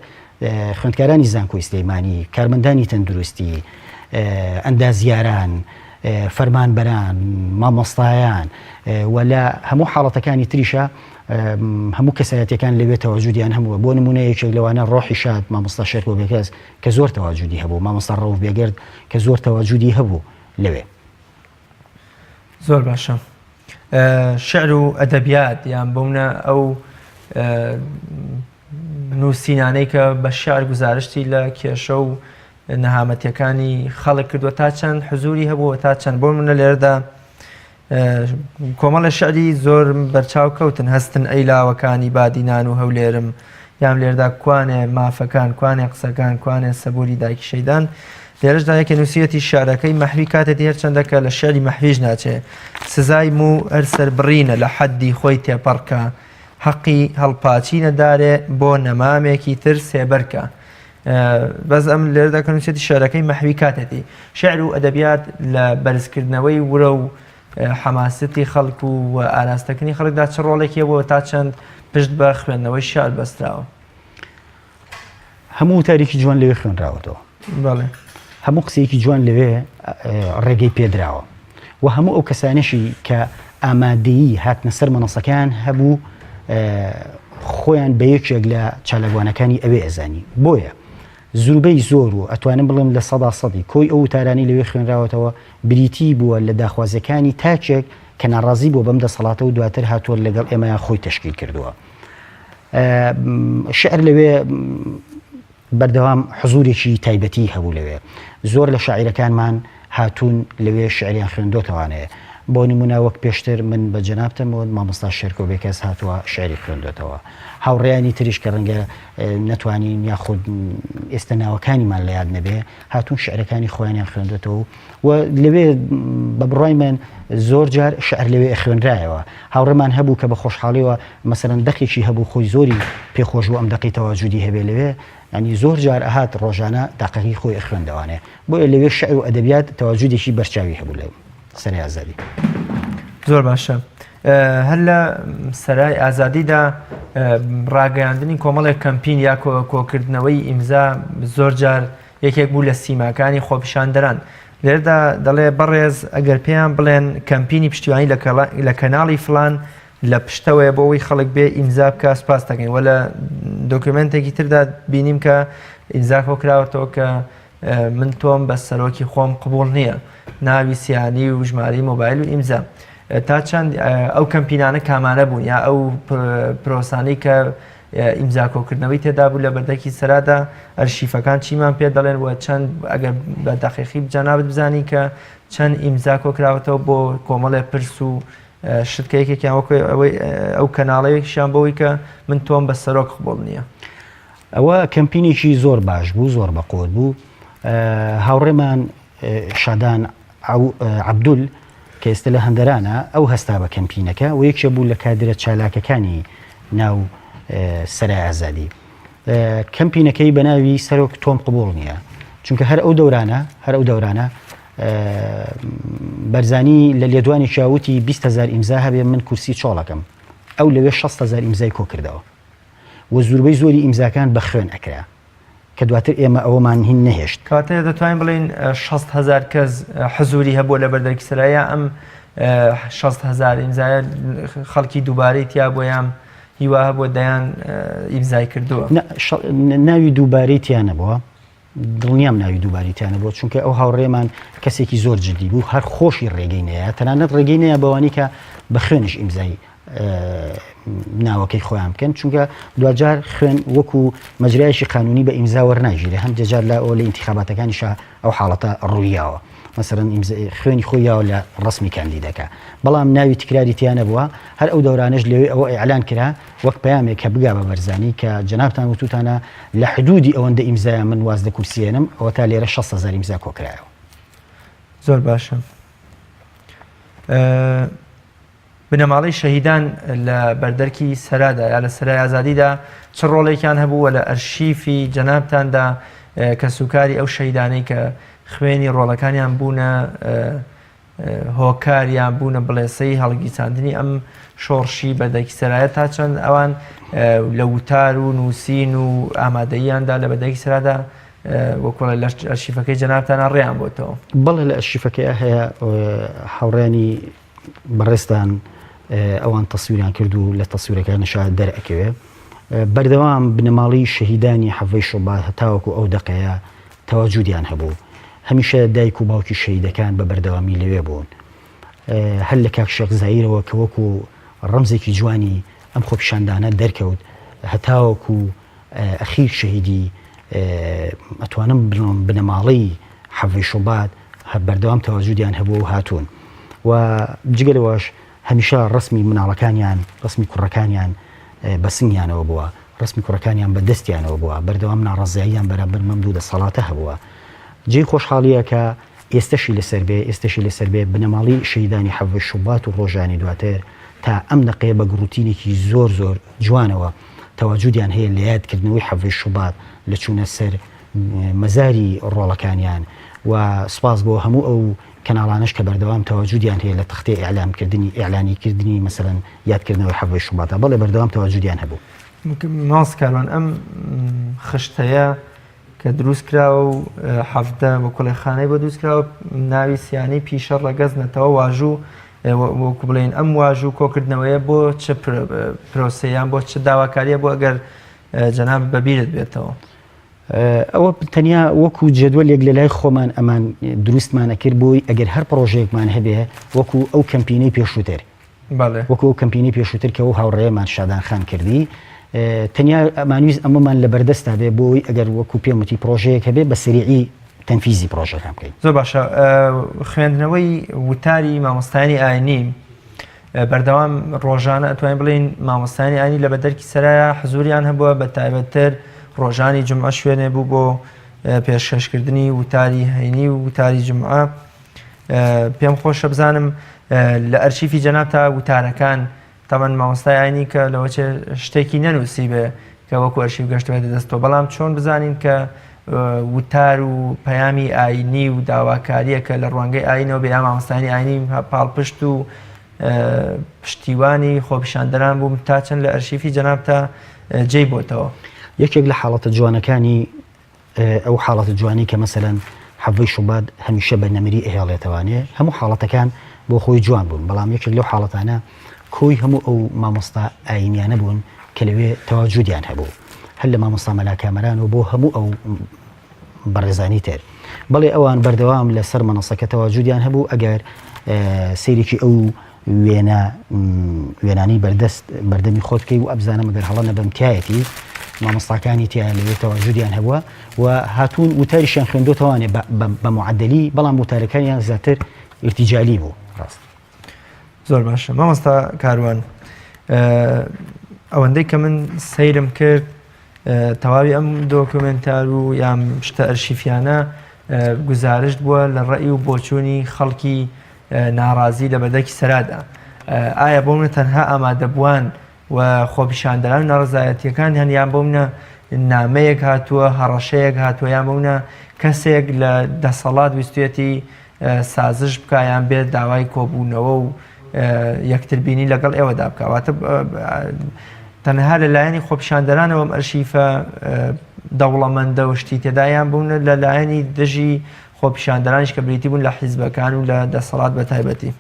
خوێندکارانی زانکۆی سلەیمانی کارمەندانی تەندروستی ئەندازیاران فەرمانبەران مامۆستایان ولا هەموو حاڵەتەکانی تریشە هەموو کەسایەتەکان لەوێ تەواجودیان هەمووە بۆ نمونەیەکێک لەوانە ڕۆحی شاد مامۆستا شێرک بۆ بێکەس کە زۆر تەواجودی هەبوو مامۆستا ڕەوف بێگرد کە زۆر تەواجودی هەبوو لەوێ زۆر باشە شعر و ئەدەبیات یان بۆمنە ئەو نووسینانەی کە بە شعر گزارشتی لە کێشە و نەهامەتیەکانی خەڵک کردووە تا چەند حزوری هەبووە تا چەند بۆ منە لێرەدا کۆمەڵە شعری زۆر بەرچاو کەوتن هەستن ئەیلاوەکانی بادینان و هەولێرم یام لێردا کوانێ مافەکان کوانێ قسەکان کوانێ سەبووری دایکی شەیدان لێرەشدا یەکێ نووسیەتی شارەکەی مەحوی کاتێتی هەر چەندەکە لە شعری مەحویش ناچێ سزای مو ئەرسەر بڕینە لە حەدی خۆی تێپەڕکە حەقی هەڵپاچی نەدارێ بۆ نەمامێکی تر سێبەرکە بەس ئەم لێرەدا کە نووسیەتی شارەکەی مەحوی کاتێتی شعر و ئەدەبیات لە بەرزکردنەوەی ورە و حەماسەتی خەڵک و ئاراستەکردنی خەڵکدا چ ڕۆڵێکی بۆ تا چەند پشت بە خوێندنەوەی شعر بەستراوە هەموو تاریکی جوان لەوێ خوێنراوەتەوە بەڵێ هەموو قسەیەکی جوان لەوێ ڕێگەی پێدراوە و هەموو ئەو کەسانشی کە ئامادەیی هاتنە سەر مەنەسەکان هەبوو خۆیان بە یەکێک لە چالاکوانەکانی ئەوێ ئەزانی بۆیە زوروبەی زۆر و ئەتوانم بڵم لە سەدی کۆی ئەو تارانی لەوێ خوێنراوەتەوە بریتی بووە لە داخوازەکانی تاچێک کە ناڕازی بۆ بەم دەسەڵاتە و دواتر هاتووە لەگەڵ ئێمەیان خۆی تشکیل کردووە شعر لەوێ بەردەوام حزورێکی تایبەتی هەبوو لەوێ زۆر لە شاعیرەکانمان هاتوون لەوێ شعریان خوێندۆتەوانەیە بۆ نمونە وەک پێشتر من بە جەنابتەمەوە مامۆستا شێرکۆ بێکەس هاتووە شعری خوێندۆتەوە هاوڕێیانی تریش کە ڕەنگە نەتوانین یاخود ئێستا ناوەکانیمان لە یاد نەبێ هاتوون شعرەکانی خۆیانیان خوێندۆتەوە و لەوێ بە بڕای من زۆر جار شعر لەوێ خوێنرایەوە هاوڕێمان هەبوو کە بە خۆشحاڵیەوە مەسەرەن دەقێکی هەبوو خۆی زۆری پێخۆش و ئەم دەقی تەواجودی هەبێ لەوێ ینی زۆر جار ئەهات ڕۆژانە داقەقی خۆی خوێندەوانێ بۆیە لەوێ شعر و ئەدەبیات تەواجودێکی بەرچاوی هەبوو لەو سەرای ئازادی زۆر باشە هەر لە سەرای ئازادیدا ڕاگەیاندنی کۆمەڵێک کەمپین یا کۆکردنەوەی ئیمزا زۆر جار یەکێک بوو لە سیماکانی خۆپیشاندەران لێرەدا دەڵێ بەڕێز ئەگەر پێیان بڵێن کەمپینی پشتیوانی لە کەناڵی فلان لە پشتەوەی بۆ ئەوەی خەڵک بێ ئیمزا بکە سوپاس دەکەین وە لە دۆکیومنتێکی تردا بینیم کە ئیمزا کۆکراوەتەوە کە من تۆم بە سەرۆکی خۆم قبول نییە ناوی سیانی و ژماری مۆبایل و ئیمزا تا چەند ئەو کەمپینانە کامانە بوون یا ئەو پرۆسانەی کە ئیمزا کۆکردنەوەی تێدا بوو لە بەردەکی سەرادا ئەرشیفەکان چیمان پێ دەڵێن وە چەند ئەگەر بە دەقیقی جەنابەت بزانی کە چەند ئیمزا کۆکراوەتەوە بۆ کۆمەڵێ پرس و شتکەیەکێکیان ئەو کەناڵەیەکیشیان بەوەی کە من تۆم بە سەرۆک قبول نییە ئەوە کەمپینێکی زۆر باش بوو زۆر بەقۆت بوو هاوڕێمان شادان عەبدول کە ئێستا لە هەندەرانە ئەو هەستا بە کەمپینەکە و یەکێ بوو لە کادرە چالاکەکانی ناو سەرای ئازادی. کەمپینەکەی بە ناوی سەرۆک تۆم قبوڵ نییە، چونکە هەر ئەو دەورانە بەرزانی لە لێدوانی چاوتی 20,000 ئیمزا هەبێ من کورسی چۆڵەکەم، ئەو لەوێ 60,000 ئیمزای کۆ کردەوە و زۆربەی زۆری ئیمزاکان بە خوێن ئەکرا کە دواتر ئێمە ئەوەمان هین نەهێشت. کاتێ دەتوانین بڵین 60,000 کەس حزوری هەبووە لە بەردەرکی سەرایە، ئەم 60,000 ئیمزایە خەڵکی دووبارەی تیا بۆ یان هیوا هەبووە دەیان ئیمزای کردووە؟ ناوی دووبارەی تیان نەبووە، دڵنیام ناوی دووباری تیان نەبووە، چونکە ئەو هاوڕێمان کەسێکی زۆر جدی بوو، هەر خۆشی ڕێگەی نەیە، تەنانەت ڕێگەی نەیە بەوانی کە بە خوێنش ئیمزای ناوەکەی خۆیان بکەن، چونکە دوجار خوێن وەکو مەجرایەکی قانونی بە ئیمزا وەرناگیرێ، هەندێک لە ئەو لە ئینتیخاباتەکانیشە ئەو حاڵەتە ڕوویاوە، مەسەرەن خوێنی خۆیاوە لە ڕسمی کاندیدەکە، بەڵام ناوی تکراری تیان نەبووە. هەر ئەو دەورانش لەوێ ئەوە ئیعلان کرا وەک پەیامێک کە بگا بە بەرزانی کە جەنابتان وتوتانە لە حدودی ئەوەندە ئیمزایە من واز دە کورسیێنم، ئەوە تا لێرە 60,000 ئیمزا کۆکرایەوە. زۆر باشە. بنەماڵەی شەهیدان لە بەردەرکی سەرادا یا لە سەرای ئازادیدا چ ڕۆڵێکیان هەبوو لە ئەرشیفی جەنابتاندا کە سوکاری ئەو شەهیدانەی کە خوێنی ڕۆڵەکانیان بوونە هۆکاریان بوونە بڵێسەی هەڵگیرساندنی ئەم شۆڕشی بەردەرکی سەرایە تا چەند ئەوان لە وتار و نووسین و ئامادەییاندا لە بەردەرکی سەرادا وەکوڵە لە ئەرشیفەکەی جەنابتانە ڕێیان بۆتەوە؟ بەڵێ لە ئەرشیفەکەی هەیە هاوڕێنی بەڕێستان ئەوان تەسویریان کرد و لە تەسویرەکانشا دەرئەکەوێ بەردەوام بنەماڵی شەهیدانی حەڤەی شوبات هەتاوەکو ئەو دەقەیە تەواجودیان هەبوو، هەمیشە دایک و باوکی شەهیدەکان بە بەردەوامی لەوێ بوون، هەر لە کاک شێخ زایرەوە کە وەکو ڕەمزێکی جوانی ئەم خۆپیشاندانە دەرکەوت هەتاوەکو ئەخیر شەهیدی ئەتوانم بڵێم بنەماڵی حەڤەی شوبات بەردەوام تەواجودیان هەبوو و هاتوون و جگەلەوەش هەمیشە ڕسمی مناڵەکانیان ڕسمی کوڕەکانیان بە سنگیانەوە بووە، ڕسمی کوڕەکانیان بە دەستیانەوە بووە، بەردەوام ناڕەزاییان بەرامبەر مەمدوو دەسەڵاتە هەبووە. جێی خۆشحاڵیە کە ئێستەشی لەسەر بێ بنەماڵی شەهیدانی حەڤەی شوبات و ڕۆژانی دواتر تا ئەم دەقەیە بە گروتینێکی زۆر جوانەوە تەواجودیان هەیە لە یادکردنەوەی حەڤەی شوبات لە چوونە سەر مەزاری ڕۆڵەکانیان و سپاس بۆ هەموو ئەو کەناڵانش کە بەردەوام تەواجودیان هەیە لە تەختەی ئیعلانیکردنی مەسەڵەن یادکردنەوەی حەڤەی شوباتە، بەڵێ بەردەوام تەواجودیان هەبوو. ماس کاروان ئەم خشتەیە کە دروست کراوە و حەفتە بە کوڵێخانەی بۆ دروست کراوە ناوی سیانی پیشە ڕەگەزنەتەوە واژوو وەکو بڵێن ئەم واژوو کۆکردنەوەیە بۆ چ پرۆسەیان بۆ چ داواکاریە بۆ ئەگەر جەناب بەبیرت بێتەوە؟ ئەوە تەنیا وەکو جدوەلێک لە لای خۆمان ئەمان دروستمانە کرد بۆی ئەگەر هەر پرۆژەیەکمان هەبێ وەکو ئەو کەمپینەی پێشووتر، وەکو ئەو کەمپینەی پێشووتر کە ئەو هاوڕێمان شادان خان کردی، تەنیا ئەمانویست ئەمەمان لە بەردەستا بێ بۆی ئەگەر وەکو پێمەتی پرۆژەیەک هەبێ بە سریعی تەنفیزی پرۆژەکان بکەین. زۆر باشە. خوێندنەوەی وتاری مامۆستایانی ئاینی بەردەوام ڕۆژانە ئەتوانین بڵین مامۆستایانی ئاینی لە بەردەرکی سەرایە حزوریان هەبووە، بە تایبەتتر ڕۆژانی جمعە شوێنێ بوو بۆ پێشکەشکردنی وتاری هەینی و وتاری جمعە. پێم خۆشە بزانم لە ئەرشیفی جەناب تا وتارەکان تەمەەن مامۆستای ئاینی کە لەوە شتێکی نەنووسی بێ کە وەکو ئەرشیف گەشتەوە دەدەستەوە، بەڵام چۆن بزانین کە وتار و پەیامی ئاینی و داواکاریە کە لە ڕوانگەی ئاینەوە بێ یا مامۆستایانی ئاینی پاڵپشت و پشتیوانی خۆپیشاندەران بووم تا چەند لە ئەرشیفی جەناب تا جێی بۆتەوە؟ یەکێک لە حاڵەتە جوانەکانی ئەو حاڵەتە جوانی کە مەسەلەن حەڤەی شوبات هەمیشە بە نەمری ئەهێڵێتەوانێ، هەموو حاڵەتەکان بۆ خۆی جوان بوون، بەڵام یەکێک لەو حاڵەتانە کۆی هەموو ئەو مامۆستا ئاینیانە بوون کە لەوێ تەواجودیان هەبوو، هەر لە مامۆستا مەلاکامەران و بۆ هەموو ئەو بەڕێزانی تر، بەڵێ ئەوان بەردەوام لەسەر مەنەسەکە تەواجودیان هەبوو. ئەگەر سەیرێکی ئەو وێنانی بەردەمی خۆتکەی و ئەبزانە مەگەر هەڵە نەبەمتیایەتی مامۆستاکانی تیا لەوێ تەواجودیان هەبووە و هاتوون وتاریشیان خوێندۆتەوانێ بە معدەلی، بەڵام وتارەکانیان زیاتر ئیرتیجالی بوو. ڕاست. زۆر باشە. مامۆستا کاروان، ئەوەندەی کە من سەیرم کرد تەواوی ئەم دۆکومنتار و یان شتە ئەرشیفیانە گزارشت بووە لە ڕێی و بۆچوونی خەڵکی ناڕازی لە بەردەرکی سەرادا. ئایا بۆ منە تەنها ئامادەبووان و خۆپیشاندەران و ناڕزایەتیەکان هەنیان بۆ منە نامەیەک هاتووە هەڕەشەیەک هاتووە یان بۆ منە کەسێک لە دەسەڵات ویستێتی سازش بکایان بێت داوای کۆبوونەوە و یەکتربینی لەگەڵ ئێوەدا بکواتە تەنها لەلایەنی خۆپیشاندەرانەوە ئەرشیفە دەوڵەمەندە و شتی تێدایان بوون لەلایەنی دژی خۆپیشاندەرانیش کە بریتی بوون لە حیزبەکان و لە دەسەڵات بە تایبەتی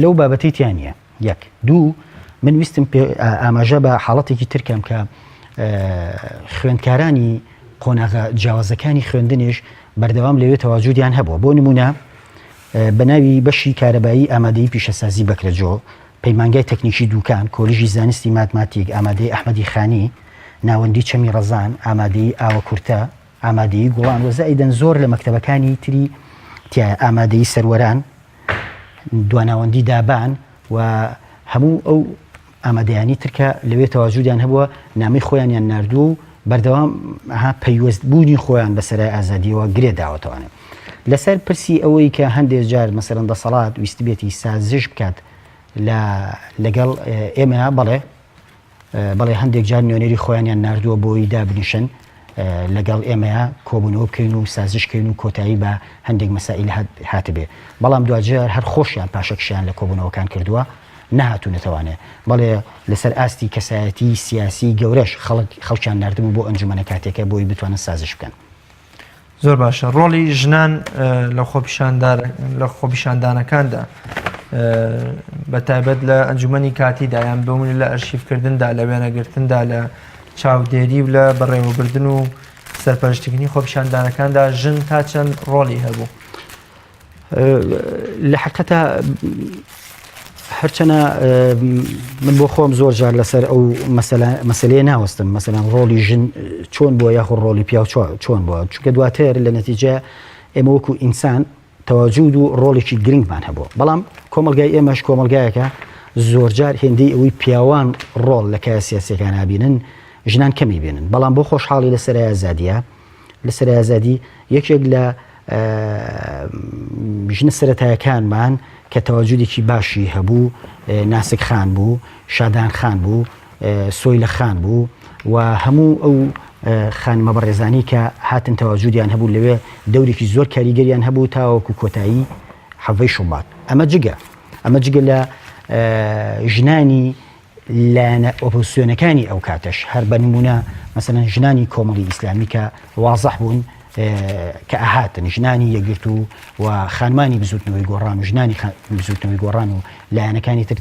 لەو بابەتی تیانە یەک دوو من ویستم ئاماژە بە حاڵەتێکی ترکەم کە خوێندکارانی قۆناغە جیاوازەکانی خوێندنیش بەردەوام لەوێ تەواجودیان هەبووە بۆ نمونە بە ناوی بەشی کارەبایی ئامادەی پیشەسازی بەکرەجۆ پەیمانگای تەکنیکی دووکان کۆلیژی زانستی ماتماتیک ئامادەی ئەحمەدی خانی ناوەندی چەمی ڕەزان ئامادەی ئاوە کورتە ئامادەی گوڵان وەزائیدەن زۆر لە مەکتەبەکانی تری تایە ئامادەی سەروەران دواناوەندی دابان و هەموو ئەو ئامادەیانی ترکە لەوێ تەواجودیان هەبووە نامی خۆیانیان نردووە و بەردەوام پەیوەستبوونی خۆیان بەسەرای ئازادیەوە گرێ داوەتەوانێت لەسەر پرسی ئەوەی کە هەندێک جار مەسەرەن دەسەڵات ویستی بێتی سازش بکات لەگەڵ ئێمە بەڵێ هەندێک جار نوێنەری خۆیانیان نردووە بۆی دابنیشن لەگەڵ ئێمەیە کۆبوونەوە بکەین و سازشکەین و کۆتایی بە هەندێک مەسائل هاتبێ بەڵام دوجار هەر خۆشیان پاشەکشیان لە کۆبوونەوەکان کردووە نەهاتوونەتەوانێت بەڵێ لەسەر ئاستی کەسایەتی سیاسی گەورەش خەڵکیان نردبوو بۆ ئەنجومەنە کاتێکە بۆی بتوانن سازش بکەن زۆر باشە ڕۆڵی ژنان لە خۆپیشاندانەکاندا بە تایبەت لە ئەنجومەنی کاتیدا یان بمون لە ئەرشیفکردندا لە وێنەگرتندا لە چاودێری و لە بەڕێوەبردن و سەرپەرشتیکردنی خۆپیشاندانەکاندا ژن تا چەند ڕۆڵی هەبوو لە حقیقەتە هەرچەنە من بۆ خۆم زۆر جار لەسەر ئەو مەسەلەیە ناوەستم مەسەلەن ڕۆڵی ژن چۆن بووە یاخۆ ڕۆڵی پیا چۆن بووە چونکە دواتر لە نەتیجە ئێمە وەکو ئینسان تەواجود و ڕۆڵێکی گرنگمان هەبووە بەڵام کۆمەلگای ئێمەش کۆمەلگایەکە زۆرجار هێندەی ئەوەی پیاوان ڕۆڵ لە کای سیاسیەکان نابینن ژنان کەمی بینن بەڵام بۆ خۆشحاڵی لەسەر ئازادیە لەسەر ئازادی یەکێک لە ژنە سەرەتایەکانمان کە تەواجودێکی باشی هەبوو ناسک خان بوو شادان خان بوو سۆیلە خان بوو و هەموو ئەو خانمە بەڕێزانی کە هاتن تەواجودیان هەبوو لەوێ دەورێکی زۆر کاریگەریان هەبوو تاوەکو کۆتایی حەڤەی شوبات ئەمە جگە لە ژنانی لایەنە ئۆپۆزیسیۆنەکانی ئەو کاتەش هەر بە نمونە مەسەلەن ژنانی کۆمەڵی ئیسلامی کە وازەح بوون کە ئاهاتن ژنانی یەکگرت و خانمانی بزوتنەوەی گۆڕان و ژنانی بزوتنەوەی گۆڕان و لایەنەکانی تر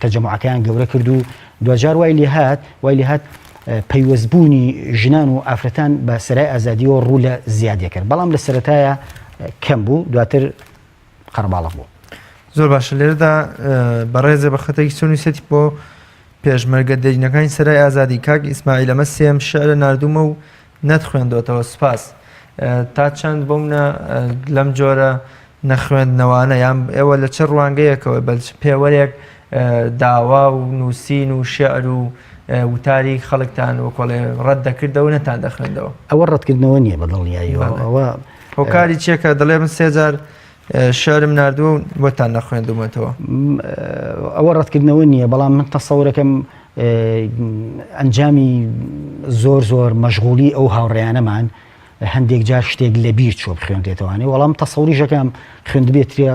تەجەموعەکان گەورە کرد و دوجار وای لێ هات پەیوەستبوونی ژنان و ئافرەتان بە سەرای ئازادیەوە ڕوو لە زیادێ کرد بەڵام لە سەرەتایە کەم بوو دواتر قەرباڵغ بوو زۆر باشە لێرەدا بەڕێزێ بە خەتێکی چۆنیسەتی بۆ پێشمەرگە دەرینەکانی سەرای ئازادی کاک ئیسماعیل ئەمە سێم شەعرە نردومە و نەتخوێندەوەتەوە سوپاس تا چەند بۆ منە لەم جۆرە نەخوێندنەوانە یان ئێوە لە چه ڕوانگەیەکەوە بەل پێوەرێک داوا و نووسین و شێعر و وتاری خەڵکتان و کۆڵێ ڕەت دەکردەوە نەتان دەخوێندەوە ئەوە ڕەتکردنەوە نییە بەدڵنیاییەوە هۆکاری چیەکە دەڵێ من سێجار شەعرم نردووە بۆتان نەخوێندومەتەوە ئەوە ڕەتکردنەوە نییە بەڵام من تەسەورەکەم ئەنجامی زۆر مەشغوڵی ئەو هاوڕێیانەمان هەندێک جار شتێک لە بیر چۆ بخوێنرێتەوەوانێ وەڵام تەسەوریشەکەم خوێندبێترە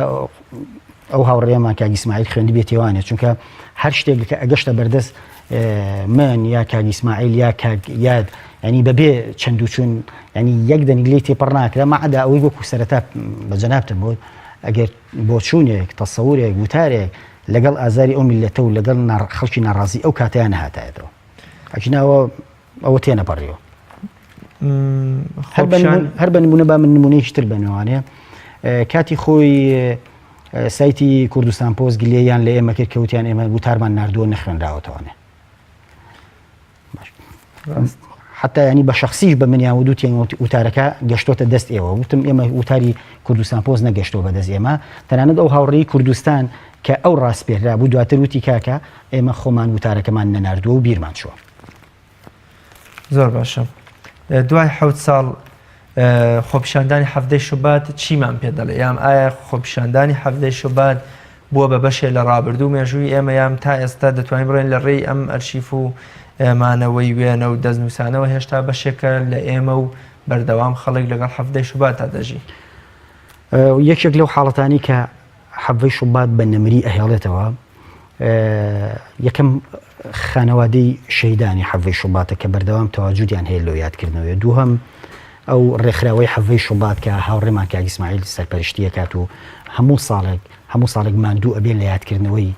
ئەو هاوڕێمان کاک ئیسماعیل خوێندبێتێوانێت چونکە هەر شتێک کە ئەگەشتە بەردەست من یا کاک ئیسماعیل یا یاد ینی بەبێ چەند و چون ینی یەک دەنگ لێ تێپەڕ ناکرا مەعدا ئەوەی وەکو سەرەتا بەجەنابتم بوو ئەگەر بۆ چوونێک تەسەورێک وتارێک لەگەڵ ئازاری ئەو میلەتە و لەگەڵ خەڵکی ناڕازی ئەو کاتیان نەهاتایەتەوە ئەچیناوە ئەوە تێنەپەڕیەوە هەر بە نمونە با من نمونەیەکی تر بنەوانێ کاتی خۆی سایتی کوردستان پۆست گلێیان لە ئێمە کرد کەوتیان ئێمە وتارمان نردووە نەخوێنراوەتەوانێ حتا ینی بە شخصیش بە منیان ودوتیان وتارەکە گەشتۆتە دەست ئێوە وتم ئێمە وتاری کوردستان پۆست نەگەشتەوە بەدەست ئێمە تەنانەت ئەو هاوڕێی کوردستان کە ئەو ڕاستپێرا بوو دواتر وتی کاکە ئێمە خۆمان وتارەکەمان نەناردووە و بیرمان چووە زۆر باشە دوای حەوت ساڵ خۆپیشاندانی هەفتەی شوبات چیمان پێ دەڵێ یام ئایا خۆپیشاندانی هەفتەی شوبات بووە بە بەشێ لە ڕابردوو مێژووی ئێمە یام تا ئێستا دەتوانین بڕێن لە ڕێی ئەم ئەرشیف و مانەوەی وێنە و دەستنووسانەوە هێشتا بەشێکە لە ئێمە و بەردەوام خەڵک لەگەڵ هەفتەی شوبات تا دەژی. یەکێک لەو حاڵەتانی کە هەفتەی شوبات بە نەمری ئەهێڵێتەوە یەکەم خانەوادەی شەیدانی هەفتەی شوباتە کە بەردەوام تەواجودیان هەیە لەو یادکردنەوەی دووهەم ئەو ڕێکخراوەی هەفتەی شوبات کە هاوڕێمان کاک ئیسماعیل سەرپەرشتی دەکات و هەموو ساڵێک ماندوو ئەبێ لە یادکردنەوەی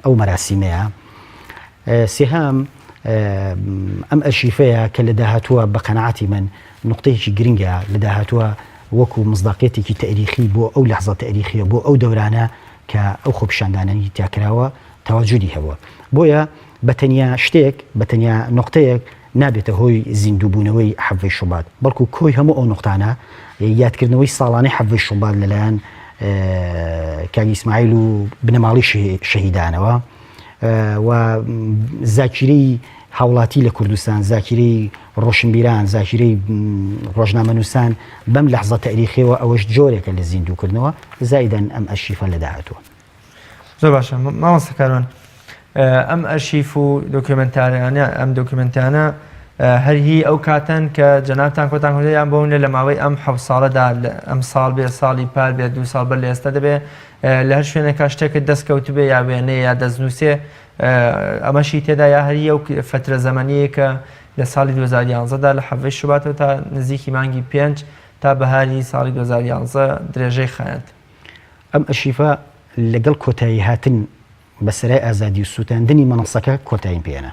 ئەو مەراسیمەیە. سێهام ئەم ئەرشیفەیە کە لە داهاتووە بە قەنەعەتی من نقطەیەکی گرنگە لە داهاتووە وەکو مصداقیەتێکی تەریخی بۆ ئەو لەحظە تەریخیە بۆ ئەو دەورانە کە ئەو خۆپیشاندانانی تیاکراوە تەواجودی هەبووە. بۆیە بەتەنیا شتێک بەتەنیا نقطەیەک نابێتە هۆی زیندووبوونەوەی هەفتەی شوبات بەڵکو کۆی هەموو ئەو نقطانە یادکردنەوەی ساڵانەی هەفتەی شوبات لەلایەن کاک ئیسماعیل و بنەماڵی شەهیدانەوە و زاکیرەی هاوڵاتی لە کوردستان زاکیرەی ڕۆشنبیران زاکیرەی ڕۆژنامەنووسان بەم لەحظە تەریخیەوە ئەوەش جۆرێکە لە زیندووکردنەوە زائیدەن ئەم ئەرشیفە لە داهاتووە. زۆر باشە مامۆستا کاروان ئەم ئەرشیف و دۆکیومنتارانە ئەم دۆکیومنتانە هەرهی ئەو کاتەن کە جەنابتان کۆتان هەیان بۆونە لە ماوەی ئەم حەوت ساڵەدا ئەم ساڵ بێ ساڵی پار بێت 2 ساڵ بەر لە ئێستا دەبێ لە هەر شوێنێکا شتێکت دەستکەوت بێ یا وێنەیە یا دەستنووسێ ئەمەشی تێدا یا هەری ئەو فترە زەمەنیە کە لە ساڵی 2011دا لە هەفتەی شوباتەوە تا نزیکی مانگی 5 تا بەهاری ساڵی 2011 درێژەی خایەت. ئەم ئەرشیفە لەگەڵ کۆتایی هاتن بەسەرای ئازادی و سووتاندنی مەنەسەکە کۆتاییم پێێنە.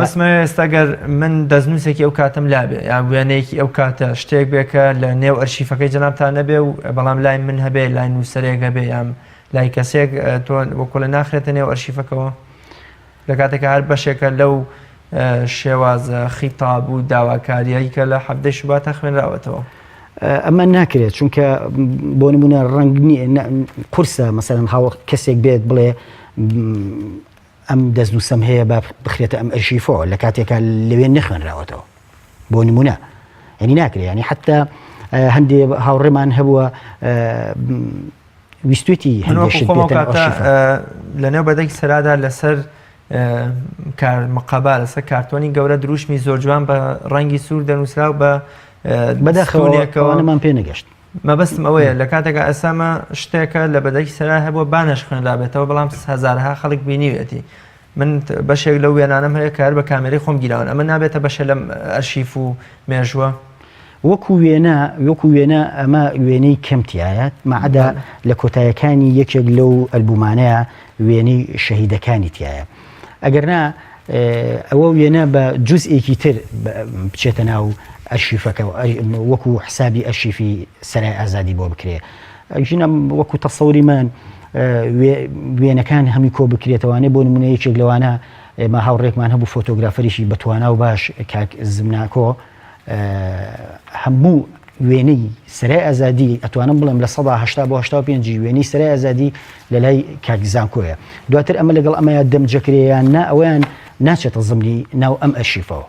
بەسمە ئێستاگەر من دەستنووسێکی ئەو کاتم لابێ یان وێنەیەکی ئەو کاتە شتێک بێکە لە نێو ئەرشیفەکەی جەنابتان نەبێ و بەڵام لای من هەبێ لای نووسەرێک هەبێ یان لای کەسێک تۆ وەکو لە ناخرێتە نێو ئەرشیفەکەەوە لە کاتێکە هەر بەشێکە لەو شێوازە خیتاب و داواکاریایی کە لە هەفتەی شوباتە خوێنراوەتەوە. ئەمە ناکرێت چونکە بۆ نمونە ڕەنگنی قورسە مەسەلەن کەسێک بێت بڵێ ئەم دەستنووسەم هەیە با بخرێتە ئەم ئەرشیفەوە لە کاتێکە لەوێ نەخوێنراوەتەوە بۆ نمونە ینی ناکرێت ینی حتا هەندێک هاوڕێمان هەبووە ویستوێتی لە نێو بەدەی سەرادا لەسەر مقابە لەسەر کارتۆنی گەورە دروشمی زۆر جوان بە ڕەنگی سوور دەنووسرا و بە بەداخەوەمان پێ نەگەشت. مەبەستم ئەوەیە لە کاتێکە ئەسامە شتێکە لە بەدەی سەرا هەبووە بانەش خوێنرابێتەوە بەڵام هەزارها خەڵک بینیوێتی. من بەشێک لەو وێنانم هەیە کار بە کامێرەی خۆم گیراون ئەمە نابێتە بەشە لەم ئەرشیف و مێژووە وەکو وێنە ئەمە وێنەی کەمتیایە مەعەدا لە کۆتایەکانی یەکێک لەو ئەلبومانەیە وێنەی شەهیدەکانی تایە. ئەگەرنا ئەوە وێنە بە جوزئێکی تر بچێتە ناو ئەرشیفەکە وەکو حسابی ئەرشیفی سەرای ئازادی بۆ بکرێ ژینە وەکو تەسەوری من وێنەکان هەمی کۆ بکرێتەوانێ بۆ نمونە یەکێک لەوانە ئێمە هاوڕێکمان هەبوو فۆتۆگرافەریشی بەتوانا و باش کاک زمناکۆ هەموو وێنەی سەرای ئازادی ئەتوانم بڵێم لە 1970 بۆ 85 وێنەی سەرای ئازادی لە لای کاک زانکۆیە. دواتر ئەمە لەگەڵ ئەمەیە دەمجەکرێیان نا ئەویان ناچێتە زملی ناو ئەم ئەرشیفەوە.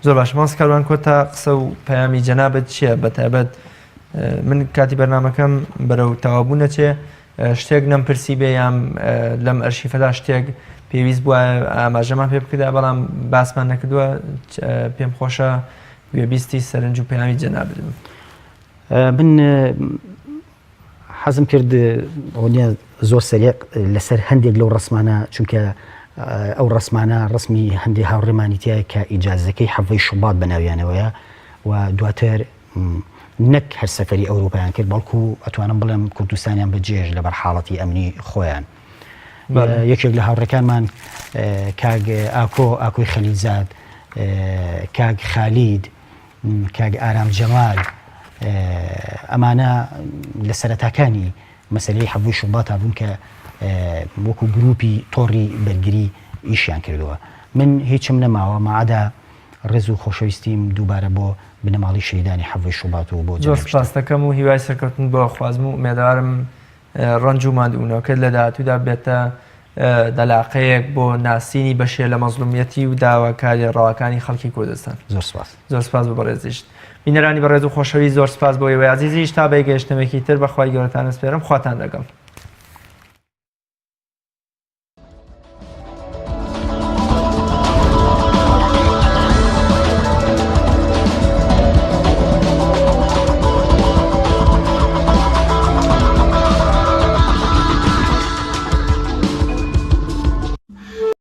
زۆر باش ماس کاروان کۆتا قسە و پەیامی جەنابەت چییە بەتایبەت من کاتی بەرنامەکەم بەرەو تەوابوو نەچێ شتێک نەمپرسی بێ یام لەم ئەرشیفەدا شتێک پێویست بووە ئاماژەمان پێ بکردا بەڵام باسمان نەکردووە پێم خۆشە گوێبیستی سەرنج و پەیامی جەنابم. من حەزم کرد زۆر سەریع لەسەر هەندێک لەو ڕسمانە چونکە ئەو ڕسمانە ڕسمی هەندێک هاوڕێمانی تایە کە ئیجازەکەی هەفتەی شوبات بەناویانەوەیە و دواتر نەک هەر سەفەری ئەوروپایان کرد بەڵکو ئەتوانم بڵێم کوردستانیان بەجێژ لەبەر حاڵەتی ئەمنی خۆیان. یەکێک لە هاوڕەکانمان کاک ئاکۆی خەلیلزاد کاک خالید کاک ئارام جەمال ئەمانە لە سەرەتاکانی مەسەلەی هەفتەی شوبات هەبوون کە وەکو گروپی تۆڕی بەرگری ئیشیان کردووە. من هیچم نەماوە مەعەدا ڕێز و خۆشەویستیم دووبارە بۆ بنەماڵی شەهیدانی هەفتەی شوبات و بۆ زۆر سپاس دەکەم و هیوای سەرکەوتن بۆ خوازم و ئومێدوارم ڕەنج و ماندوونەوەکەت لە داهاتوودا بێتە دەلاقەیەک بۆ ناسینی بەشێ لە مەزلومیەتی و داواکاری ڕەواکانی خەڵکی کوردستان. زۆر سپاس. زۆر سپاس بۆ بەڕێزیشت. بینەرانی بەڕێز و خۆشەوی زۆر سپاس بۆ ئێوەی عزیزیش تا بەیگەشتنێکی تر بەخوای گەورەتان سپێرم خواتان لەگەڵ.